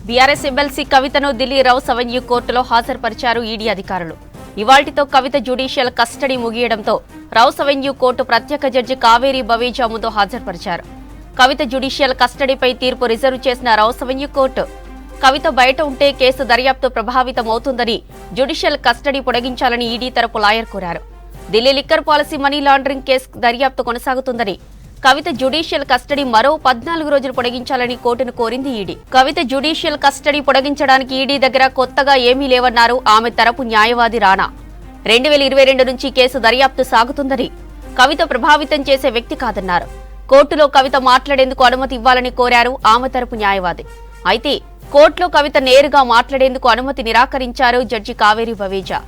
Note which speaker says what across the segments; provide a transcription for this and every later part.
Speaker 1: BRS MLC కవితను Delhi rows avenue కోర్టులో హాజరుపరిచారు ఈడీ అధికారులు. ఇవాల్టితో కవిత జ్యుడిషియల్ కస్టడీ ముగియడంతో రౌస్ అవెన్యూ కోర్టు ప్రత్యేక జడ్జి కావేరీ బవేజా ముందు హాజరుపరిచారు. కవిత జ్యుడిషియల్ కస్టడీపై తీర్పు రిజర్వ్ చేసిన రౌస్ అవెన్యూ కోర్టు కవిత బయట ఉంటే కేసు దర్యాప్తు ప్రభావితమవుతుందని జ్యుడిషియల్ కస్టడీ పొడిగించాలని ఈడీ తరపు లాయర్ కోరారు. Delhi liquor policy money laundering case దర్యాప్తు కొనసాగుతుందని, కవిత జ్యుడిషియల్ కస్టడీ మరో 14 రోజులు పొడిగించాలని కోర్టును కోరింది ఈడీ. కవిత జ్యుడిషియల్ కస్టడీ పొడిగించడానికి ఈడీ దగ్గర కొత్తగా ఏమీ లేవన్నారు ఆమె తరపు న్యాయవాది రాణా. 2022 నుంచి కేసు దర్యాప్తు సాగుతుందని, కవిత ప్రభావితం చేసే వ్యక్తి కాదన్నారు. కోర్టులో కవిత మాట్లాడేందుకు అనుమతి ఇవ్వాలని కోరారు ఆమె తరపు న్యాయవాది. అయితే కోర్టులో కవిత నేరుగా మాట్లాడేందుకు అనుమతి నిరాకరించారు జడ్జి కావేరీ బవేజా.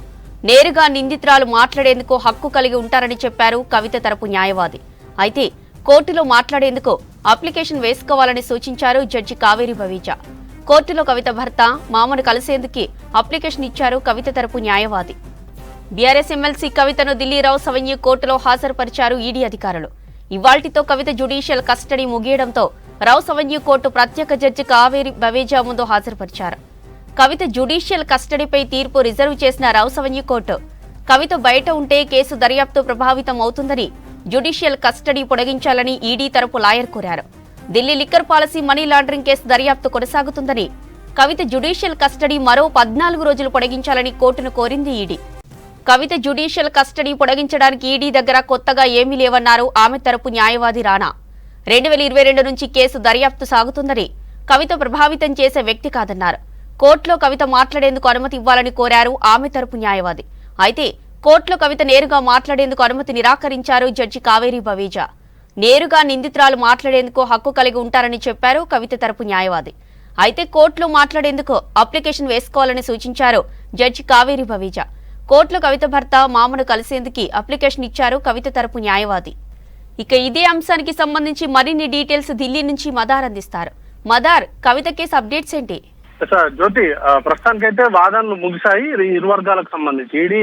Speaker 1: నేరుగా నిందితురాలు మాట్లాడేందుకు హక్కు కలిగి ఉంటారని చెప్పారు కవిత తరపు న్యాయవాది. అయితే కోర్టులో మాట్లాడేందుకు అప్లికేషన్ వేసుకోవాలని సూచించారు జడ్జి కావేరీ బవేజా. కోర్టులో కవిత భర్త మామను కలిసేందుకు అప్లికేషన్ ఇచ్చారు కవిత తరపు న్యాయవాది. బీఆర్ఎస్ ఎమ్మెల్సీ కవితను ఢిల్లీ రౌస్ అవెన్యూ కోర్టులో హాజరుపరిచారు ఈడీ అధికారులు. ఇవాల్టితో కవిత జ్యుడిషియల్ కస్టడీ ముగియడంతో రౌస్ అవెన్యూ కోర్టు ప్రత్యేక జడ్జి కావేరీ బవేజా ముందు హాజరుపరిచారు. కవిత జ్యుడిషియల్ కస్టడీపై తీర్పు రిజర్వ్ చేసిన రౌస్ అవెన్యూ కోర్టు కవిత బయట ఉంటే కేసు దర్యాప్తు ప్రభావితం అవుతుందని, జ్యుడిషియల్ కస్టడీ పొడిగించాలని ఈడీ తరపు లాయర్ కోరారు. Delhi liquor policy money laundering case దర్యాప్తు కొనసాగుతుందని, కవిత జ్యుడిషియల్ కస్టడీ మరో 14 రోజులు పొడిగించాలని కోర్టును కోరింది ఈడీ. కవిత జ్యుడిషియల్ కస్టడీ పొడిగించడానికి ఈడీ దగ్గర కొత్తగా ఏమీ లేవన్నారు ఆమె తరపు న్యాయవాది రాణా. 2022 నుంచి కేసు దర్యాప్తు సాగుతుందని, కవిత ప్రభావితం చేసే వ్యక్తి కాదన్నారు. కోర్టులో కవిత మాట్లాడేందుకు అనుమతి ఇవ్వాలని కోరారు ఆమె తరపు న్యాయవాది. అయితే కోర్టులో కవిత నేరుగా మాట్లాడేందుకు అనుమతి నిరాకరించారు జడ్జి కావేరీ బవేజా. నేరుగా నిందితురాలు మాట్లాడేందుకు హక్కు కలిగి ఉంటారని చెప్పారు కవిత తరపు న్యాయవాది. అయితే కోర్టులో మాట్లాడేందుకు అప్లికేషన్ వేసుకోవాలని సూచించారు జడ్జి కావేరీ బవేజా. కోర్టులో కవిత భర్త మామను కలిసేందుకు అప్లికేషన్ ఇచ్చారు కవిత తరపు న్యాయవాది. ఇక ఇదే అంశానికి సంబంధించి మరిన్ని డీటెయిల్స్ ఢిల్లీ నుంచి మదార్ అందిస్తారు. మదార్, కవిత కేసు అప్డేట్స్ ఏంటి?
Speaker 2: జ్యోతి, ప్రస్తుతానికైతే వాదనలు ముగిశాయి. ఇరు వర్గాలకు సంబంధించి ఈడీ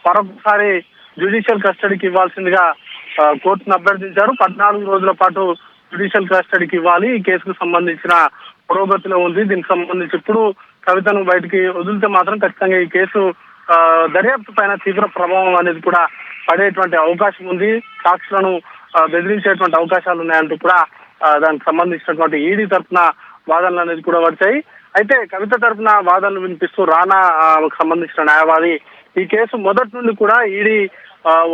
Speaker 2: మరొకసారి జ్యుడిషియల్ కస్టడీకి ఇవ్వాల్సిందిగా కోర్టును అభ్యర్థించారు. 14 రోజుల పాటు జ్యుడిషియల్ కస్టడీకి ఇవ్వాలి. ఈ కేసుకు సంబంధించిన పురోగతిలో ఉంది. దీనికి సంబంధించి ఇప్పుడు కవితను బయటికి వదిలితే మాత్రం ఖచ్చితంగా ఈ కేసు దర్యాప్తు పైన తీవ్ర ప్రభావం అనేది కూడా పడేటువంటి అవకాశం ఉంది. సాక్షులను బెదిరించేటువంటి అవకాశాలు ఉన్నాయంటూ కూడా దానికి సంబంధించినటువంటి ఈడీ తరఫున వాదనలు అనేది కూడా వచ్చాయి. అయితే కవిత తరఫున వాదనలు వినిపిస్తూ రానాకు సంబంధించిన న్యాయవాది ఈ కేసు మొదటి నుండి కూడా ఈడీ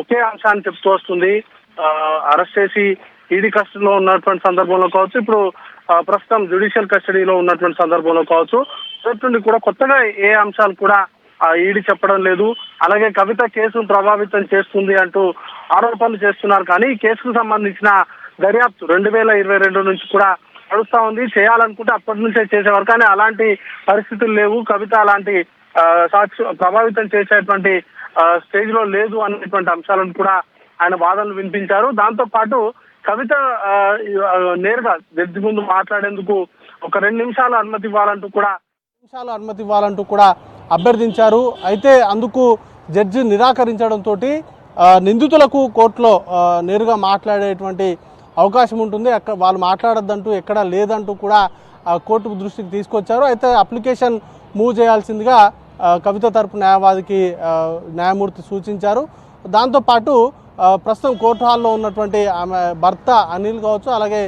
Speaker 2: ఒకే అంశాన్ని చెప్తూ వస్తుంది. అరెస్ట్ చేసి ఈడీ కస్టడీలో ఉన్నటువంటి సందర్భంలో కావచ్చు, ఇప్పుడు ప్రస్తుతం జ్యుడిషియల్ కస్టడీలో ఉన్నటువంటి సందర్భంలో కావచ్చు, మొదటి నుండి కూడా కొత్తగా ఏ అంశాలు కూడా ఈడీ చెప్పడం లేదు. అలాగే కవిత కేసును ప్రభావితం చేస్తుంది అంటూ ఆరోపణలు చేస్తున్నారు. కానీ ఈ కేసుకు సంబంధించిన దర్యాప్తు 2022 నుంచి కూడా నడుస్తా ఉంది. చేయాలనుకుంటే అప్పటి నుంచే చేసేవారు, కానీ అలాంటి పరిస్థితులు లేవు. కవిత అలాంటి సాక్షి ప్రభావితం చేసేటువంటి స్టేజ్ లో లేదు అనేటువంటి అంశాలను కూడా ఆయన వాదనలు వినిపించారు. దాంతో పాటు కవిత నేరుగా జడ్జి ముందు మాట్లాడేందుకు ఒక 2 నిమిషాలు అనుమతి ఇవ్వాలంటూ కూడా అభ్యర్థించారు. అయితే అందుకు జడ్జి నిరాకరించడంతో నిందితులకు కోర్టులో నేరుగా మాట్లాడేటువంటి అవకాశం ఉంటుంది. అక్కడ వాళ్ళు మాట్లాడొద్దంటూ ఎక్కడా లేదంటూ కూడా కోర్టు దృష్టికి తీసుకొచ్చారు. అయితే అప్లికేషన్ మూవ్ చేయాల్సిందిగా కవిత తరపు న్యాయవాదికి న్యాయమూర్తి సూచించారు. దాంతోపాటు ప్రస్తుతం కోర్టు హాల్లో ఉన్నటువంటి ఆమె భర్త అనిల్ కావచ్చు, అలాగే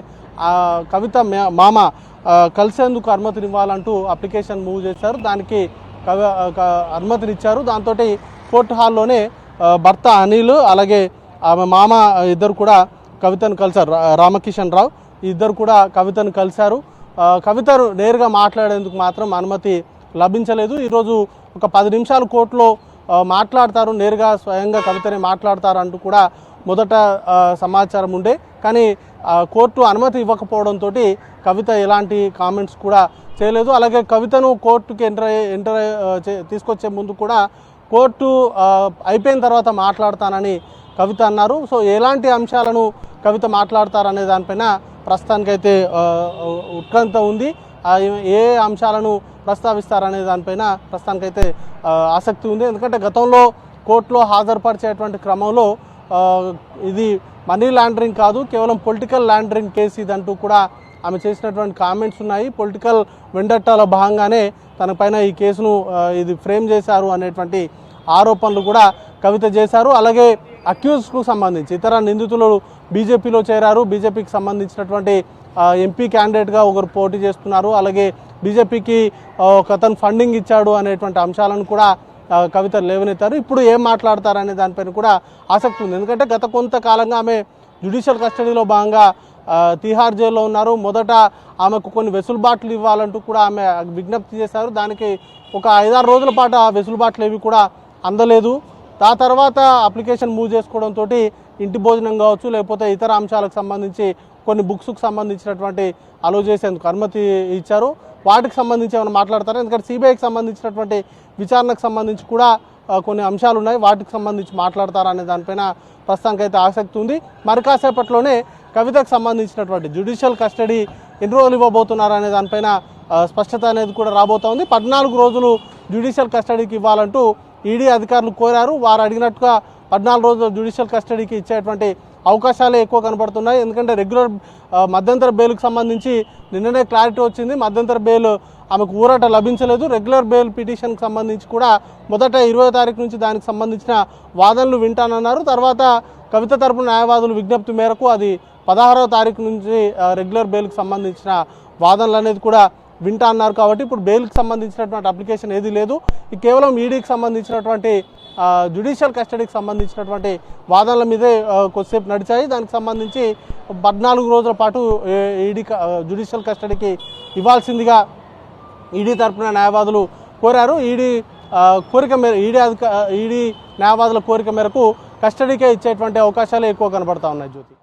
Speaker 2: కవిత మామ కలిసేందుకు అనుమతినివ్వాలంటూ అప్లికేషన్ మూవ్ చేశారు. దానికి అనుమతినిచ్చారు. దాంతో కోర్టు హాల్లోనే భర్త అనిల్ అలాగే ఆమె మామ ఇద్దరు కూడా కవితను కలిశారు. రామకిషన్ రావు ఇద్దరు కూడా కవితను కలిశారు. కవితను నేరుగా మాట్లాడేందుకు మాత్రం అనుమతి లభించలేదు. ఈరోజు ఒక 10 నిమిషాలు కోర్టులో మాట్లాడతారు, నేరుగా స్వయంగా కవితనే మాట్లాడతారు అంటూ కూడా మొదట సమాచారం ఉండే. కానీ కోర్టు అనుమతి ఇవ్వకపోవడంతో కవిత ఎలాంటి కామెంట్స్ కూడా చేయలేదు. అలాగే కవితను కోర్టుకి ఎంటర్ తీసుకొచ్చే ముందు కూడా కోర్టు అయిపోయిన తర్వాత మాట్లాడతానని కవిత అన్నారు. సో ఎలాంటి అంశాలను కవిత మాట్లాడతారనే దానిపైన ప్రస్తుతానికైతే ఉత్కంఠ ఉంది. ఏ అంశాలను ప్రస్తావిస్తారనే దానిపైన ప్రస్తుతానికైతే ఆసక్తి ఉంది. ఎందుకంటే గతంలో కోర్టులో హాజరుపరిచేటువంటి క్రమంలో ఇది మనీ లాండరింగ్ కాదు, కేవలం పొలిటికల్ లాండరింగ్ కేసు ఇదంటూ కూడా ఆమె చేసినటువంటి కామెంట్స్ ఉన్నాయి. పొలిటికల్ వెండట్టాలో భాగంగానే తన పైన ఈ కేసును ఇది ఫ్రేమ్ చేశారు అనేటువంటి ఆరోపణలు కూడా కవిత చేశారు. అలాగే అక్యూజ్కు సంబంధించి ఇతర నిందితులు బీజేపీలో చేరారు. బీజేపీకి సంబంధించినటువంటి ఎంపీ క్యాండిడేట్గా ఒకరు పోటీ చేస్తున్నారు. అలాగే బీజేపీకి ఒకతను ఫండింగ్ ఇచ్చాడు అనేటువంటి అంశాలను కూడా కవిత లేవనెత్తారు. ఇప్పుడు ఏం మాట్లాడతారనే దానిపైన కూడా ఆసక్తి ఉంది. ఎందుకంటే గత కొంతకాలంగా ఆమె జ్యుడిషియల్ కస్టడీలో భాగంగా తిహార్ జైల్లో ఉన్నారు. మొదట ఆమెకు కొన్ని వెసులుబాట్లు ఇవ్వాలంటూ కూడా ఆమె విజ్ఞప్తి చేశారు. దానికి ఒక 5-6 రోజుల పాటు ఆ వెసులుబాట్లు ఏవి కూడా అందలేదు. ఆ తర్వాత అప్లికేషన్ మూవ్ చేసుకోవడంతో ఇంటి భోజనం కావచ్చు, లేకపోతే ఇతర అంశాలకు సంబంధించి కొన్ని బుక్స్కు సంబంధించినటువంటి అలో చేసేందుకు అనుమతి ఇచ్చారు. వాటికి సంబంధించి ఏమైనా మాట్లాడతారు. ఎందుకంటే సిబిఐకి సంబంధించినటువంటి విచారణకు సంబంధించి కూడా కొన్ని అంశాలు ఉన్నాయి. వాటికి సంబంధించి మాట్లాడతారా అనే దానిపైన ప్రస్తుతానికి అయితే ఆసక్తి ఉంది. మరి కాసేపట్లోనే కవితకు సంబంధించినటువంటి జ్యుడిషియల్ కస్టడీ ఎన్ని రోజులు ఇవ్వబోతున్నారు అనే దానిపైన స్పష్టత అనేది కూడా రాబోతోంది. 14 రోజులు జ్యుడిషియల్ కస్టడీకి ఇవ్వాలంటూ ఈడీ అధికారులు కోరారు. వారు అడిగినట్టుగా 14 రోజులు జ్యుడిషియల్ కస్టడీకి ఇచ్చేటువంటి అవకాశాలే ఎక్కువ కనబడుతున్నాయి. ఎందుకంటే రెగ్యులర్ మధ్యంతర బెయిల్కి సంబంధించి నిన్ననే క్లారిటీ వచ్చింది. మధ్యంతర బెయిల్ ఆమెకు ఊరట లభించలేదు. రెగ్యులర్ బెయిల్ పిటిషన్కి సంబంధించి కూడా మొదట 20వ తారీఖు నుంచి దానికి సంబంధించిన వాదనలు వింటానన్నారు. తర్వాత కవిత తరపున న్యాయవాదులు విజ్ఞప్తి మేరకు అది 16వ తారీఖు నుంచి రెగ్యులర్ బెయిల్కి సంబంధించిన వాదనలు అనేది కూడా వింటా అన్నారు. కాబట్టి ఇప్పుడు బెయిల్కి సంబంధించినటువంటి అప్లికేషన్ ఏది లేదు. కేవలం ఈడీకి సంబంధించినటువంటి జ్యుడిషియల్ కస్టడీకి సంబంధించినటువంటి వాదనల మీదే కొద్దిసేపు నడిచాయి. దానికి సంబంధించి 14 రోజుల పాటు ఈడీ జ్యుడిషియల్ కస్టడీకి ఇవ్వాల్సిందిగా ఈడీ తరపున న్యాయవాదులు కోరారు. ఈడీ న్యాయవాదుల కోరిక మేరకు కస్టడీకే ఇచ్చేటువంటి అవకాశాలు ఎక్కువ కనబడతా ఉన్నాయి. జ్యోతి.